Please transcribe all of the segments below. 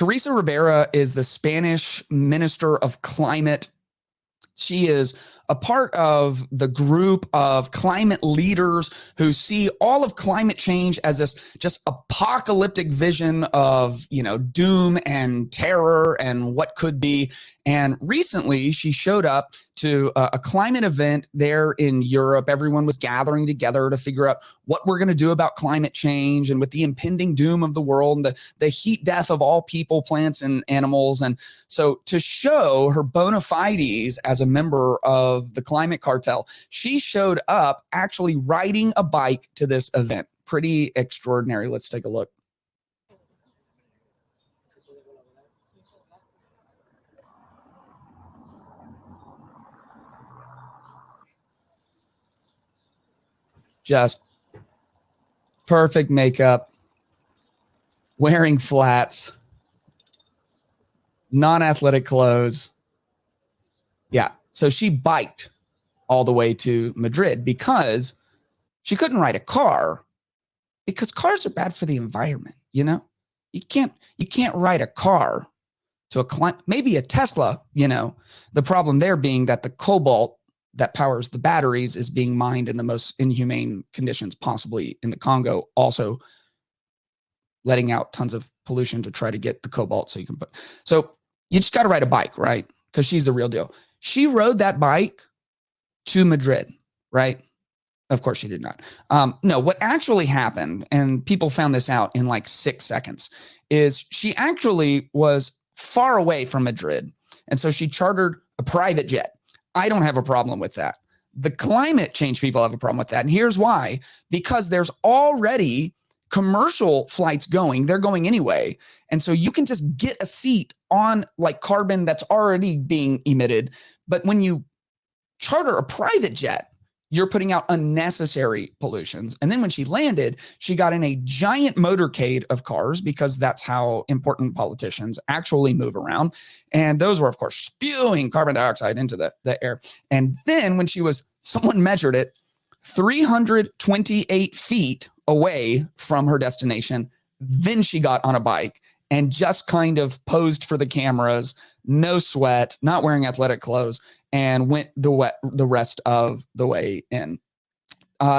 Teresa Ribera is the Spanish Minister of Climate. She is a part of the group of climate leaders who see all of climate change as this just apocalyptic vision of, doom and terror and what could be. And recently she showed up to a climate event there in Europe. Everyone was gathering together to figure out what we're going to do about climate change and with the impending doom of the world and the heat death of all people, plants, and animals. And so to show her bona fides as a member of the climate cartel, she showed up actually riding a bike to this event. Pretty extraordinary. Let's take a look. Just perfect makeup, wearing flats, non-athletic clothes. Yeah. So she biked all the way to Madrid because she couldn't ride a car because cars are bad for the environment. You can't ride a car to maybe a Tesla, the problem there being that the cobalt that powers the batteries is being mined in the most inhumane conditions possibly in the Congo, also letting out tons of pollution to try to get the cobalt so you just got to ride a bike, right? Because she's the real deal. She rode that bike to Madrid, right? Of course she did not. No, what actually happened, and people found this out in like 6 seconds, is she actually was far away from Madrid. And so she chartered a private jet. I don't have a problem with that. The climate change people have a problem with that. And here's why. Because there's already commercial flights going. They're going anyway. And so you can just get a seat on like carbon that's already being emitted. But when you charter a private jet, you're putting out unnecessary pollutions. And then when she landed, she got in a giant motorcade of cars because that's how important politicians actually move around. And those were, of course, spewing carbon dioxide into the air. And then when someone measured it, 328 feet away from her destination, then she got on a bike and just kind of posed for the cameras, no sweat, not wearing athletic clothes, and went the rest of the way in.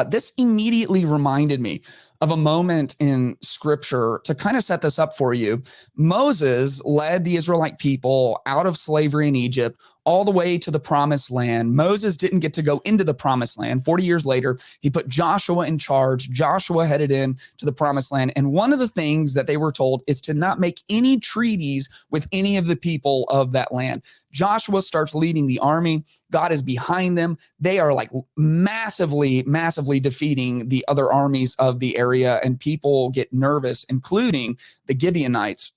This immediately reminded me of a moment in scripture to kind of set this up for you. Moses led the Israelite people out of slavery in Egypt all the way to the promised land. Moses didn't get to go into the promised land. 40 years later, he put Joshua in charge. Joshua headed in to the promised land. And one of the things that they were told is to not make any treaties with any of the people of that land. Joshua starts leading the army. God is behind them. They are like massively defeating the other armies of the area, and people get nervous, including the Gibeonites.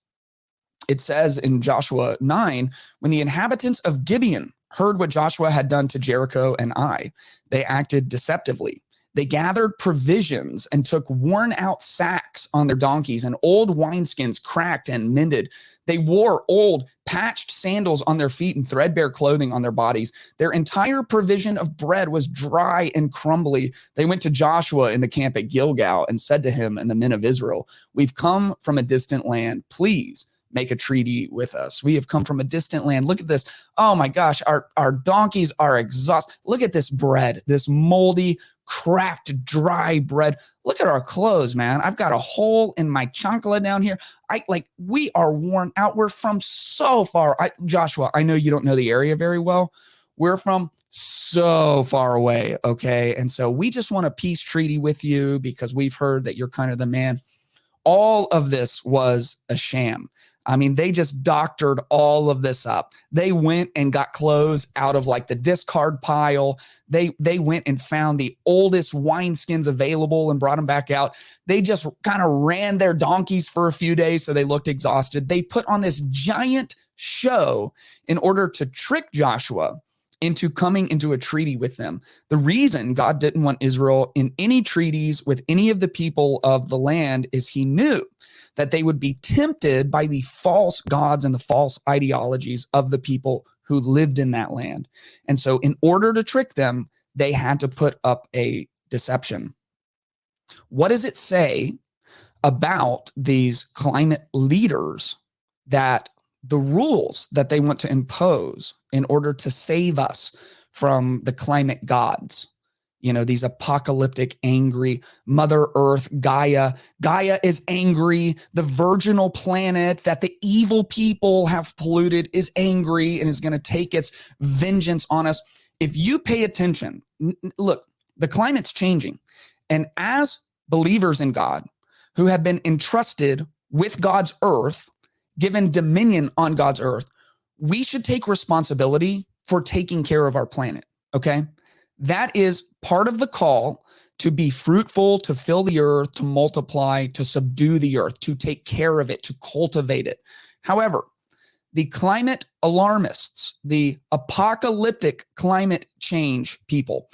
It says in Joshua 9, when the inhabitants of Gibeon heard what Joshua had done to Jericho and Ai, they acted deceptively. They gathered provisions and took worn out sacks on their donkeys and old wineskins cracked and mended. They wore old patched sandals on their feet and threadbare clothing on their bodies. Their entire provision of bread was dry and crumbly. They went to Joshua in the camp at Gilgal and said to him and the men of Israel, "We've come from a distant land. Please make a treaty with us. We have come from a distant land. Look at this. Oh my gosh, our donkeys are exhausted. Look at this bread, this moldy, cracked, dry bread. Look at our clothes, man. I've got a hole in my chancla down here. We are worn out. We're from so far. Joshua, I know you don't know the area very well. We're from so far away, okay? And so we just want a peace treaty with you because we've heard that you're kind of the man." All of this was a sham. I mean, they just doctored all of this up. They went and got clothes out of like the discard pile. They went and found the oldest wineskins available and brought them back out. They just kind of ran their donkeys for a few days so they looked exhausted. They put on this giant show in order to trick Joshua into coming into a treaty with them. The reason God didn't want Israel in any treaties with any of the people of the land is he knew that they would be tempted by the false gods and the false ideologies of the people who lived in that land. And so in order to trick them, they had to put up a deception. What does it say about these climate leaders that the rules that they want to impose in order to save us from the climate gods, these apocalyptic, angry Mother Earth, Gaia is angry. The virginal planet that the evil people have polluted is angry and is going to take its vengeance on us. If you pay attention, look, the climate's changing. And as believers in God who have been entrusted with God's earth, given dominion on God's earth, we should take responsibility for taking care of our planet, okay? That is part of the call to be fruitful, to fill the earth, to multiply, to subdue the earth, to take care of it, to cultivate it. However, the climate alarmists, the apocalyptic climate change people,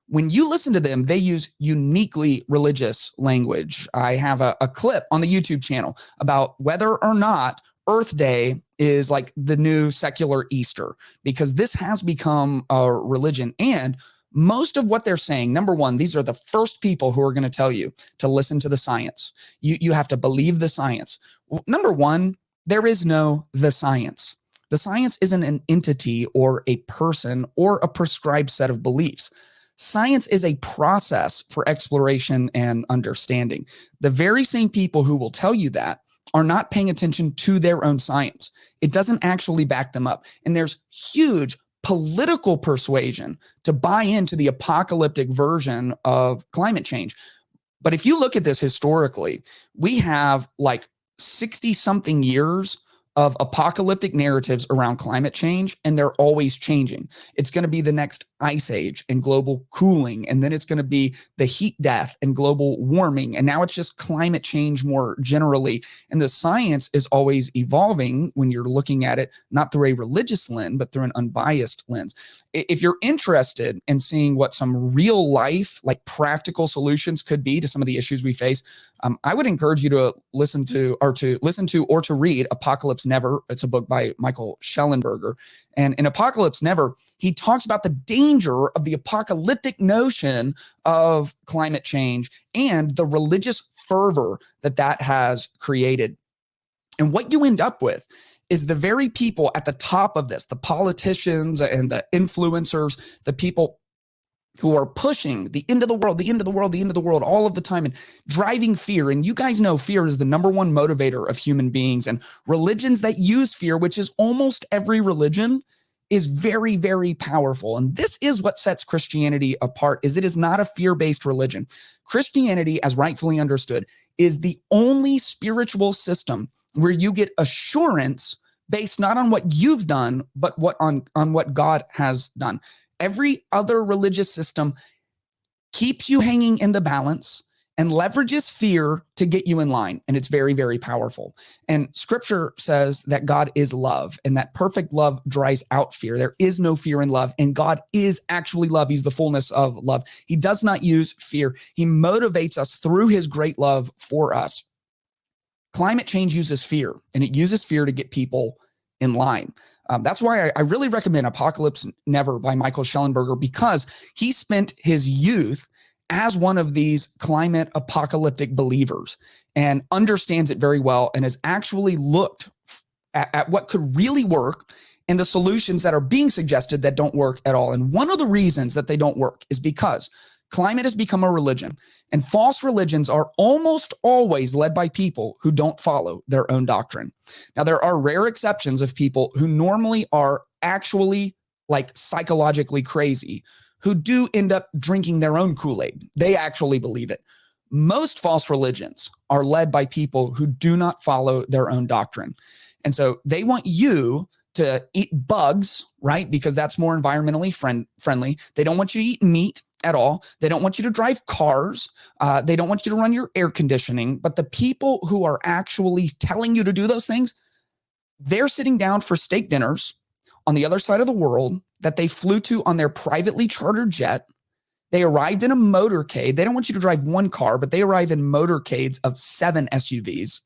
when you listen to them, they use uniquely religious language. I have a clip on the YouTube channel about whether or not Earth Day is like the new secular Easter, because this has become a religion. And most of what they're saying, number one, these are the first people who are going to tell you to listen to the science. You have to believe the science. Number one, there is no the science. The science isn't an entity or a person or a prescribed set of beliefs. Science is a process for exploration and understanding. The very same people who will tell you that are not paying attention to their own science. It doesn't actually back them up. And there's huge political persuasion to buy into the apocalyptic version of climate change. But if you look at this historically, we have like 60 something years of apocalyptic narratives around climate change, and they're always changing. It's going to be the next ice age and global cooling, and then it's going to be the heat death and global warming, and now it's just climate change more generally. And the science is always evolving when you're looking at it, not through a religious lens, but through an unbiased lens. If you're interested in seeing what some real life, like practical solutions could be to some of the issues we face, I would encourage you to listen to or to read Apocalypse Never. It's a book by Michael Schellenberger. And in Apocalypse Never, he talks about the danger of the apocalyptic notion of climate change and the religious fervor that has created. And what you end up with is the very people at the top of this, the politicians and the influencers, the people who are pushing the end of the world, the end of the world, the end of the world all of the time and driving fear. And you guys know fear is the number one motivator of human beings, and religions that use fear, which is almost every religion, is very, very powerful. And this is what sets Christianity apart, is it is not a fear-based religion. Christianity, as rightfully understood, is the only spiritual system where you get assurance based not on what you've done, but on what God has done. Every other religious system keeps you hanging in the balance and leverages fear to get you in line. And it's very, very powerful. And scripture says that God is love, and that perfect love drives out fear. There is no fear in love, and God is actually love. He's the fullness of love. He does not use fear. He motivates us through his great love for us. Climate change uses fear, and it uses fear to get people in line. That's why I really recommend Apocalypse Never by Michael Schellenberger, because he spent his youth as one of these climate apocalyptic believers and understands it very well, and has actually looked at what could really work and the solutions that are being suggested that don't work at all. And one of the reasons that they don't work is because climate has become a religion, and false religions are almost always led by people who don't follow their own doctrine. Now, there are rare exceptions of people who normally are actually like psychologically crazy, who do end up drinking their own Kool-Aid. They actually believe it. Most false religions are led by people who do not follow their own doctrine. And so they want you to eat bugs, right? Because that's more environmentally friendly. They don't want you to eat meat at all. They don't want you to drive cars. They don't want you to run your air conditioning. But the people who are actually telling you to do those things, they're sitting down for steak dinners on the other side of the world that they flew to on their privately chartered jet. They arrived in a motorcade. They don't want you to drive one car, but they arrive in motorcades of 7 SUVs.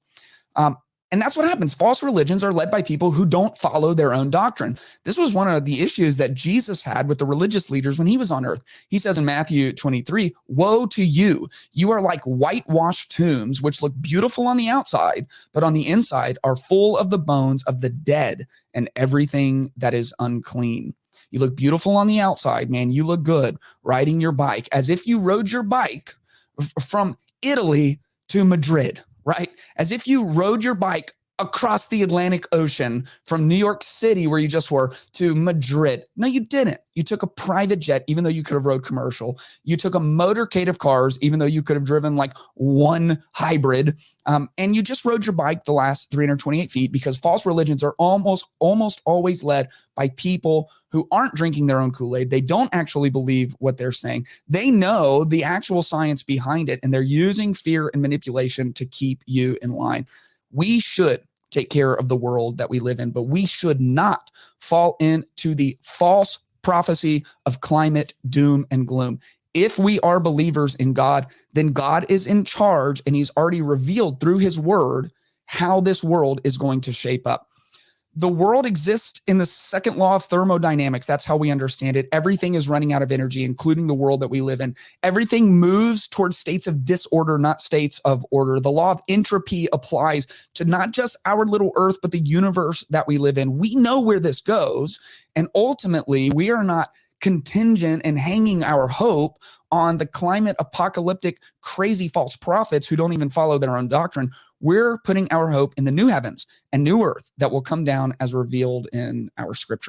And that's what happens. False religions are led by people who don't follow their own doctrine. This was one of the issues that Jesus had with the religious leaders when he was on earth. He says in Matthew 23, woe to you. You are like whitewashed tombs, which look beautiful on the outside, but on the inside are full of the bones of the dead and everything that is unclean. You look beautiful on the outside, man. You look good riding your bike as if you rode your bike from Italy to Madrid, right? As if you rode your bike across the Atlantic Ocean from New York City, where you just were, to Madrid. No, you didn't. You took a private jet, even though you could have rode commercial. You took a motorcade of cars, even though you could have driven like one hybrid. And you just rode your bike the last 328 feet, because false religions are almost always led by people who aren't drinking their own Kool-Aid. They don't actually believe what they're saying. They know the actual science behind it, and they're using fear and manipulation to keep you in line. We should take care of the world that we live in, but we should not fall into the false prophecy of climate doom and gloom. If we are believers in God, then God is in charge, and he's already revealed through his word how this world is going to shape up. The world exists in the second law of thermodynamics. That's how we understand it. Everything is running out of energy, including the world that we live in. Everything moves towards states of disorder, not states of order. The law of entropy applies to not just our little earth, but the universe that we live in. We know where this goes. And ultimately, we are not contingent and hanging our hope on the climate apocalyptic, crazy false prophets who don't even follow their own doctrine. We're putting our hope in the new heavens and new earth that will come down as revealed in our scripture.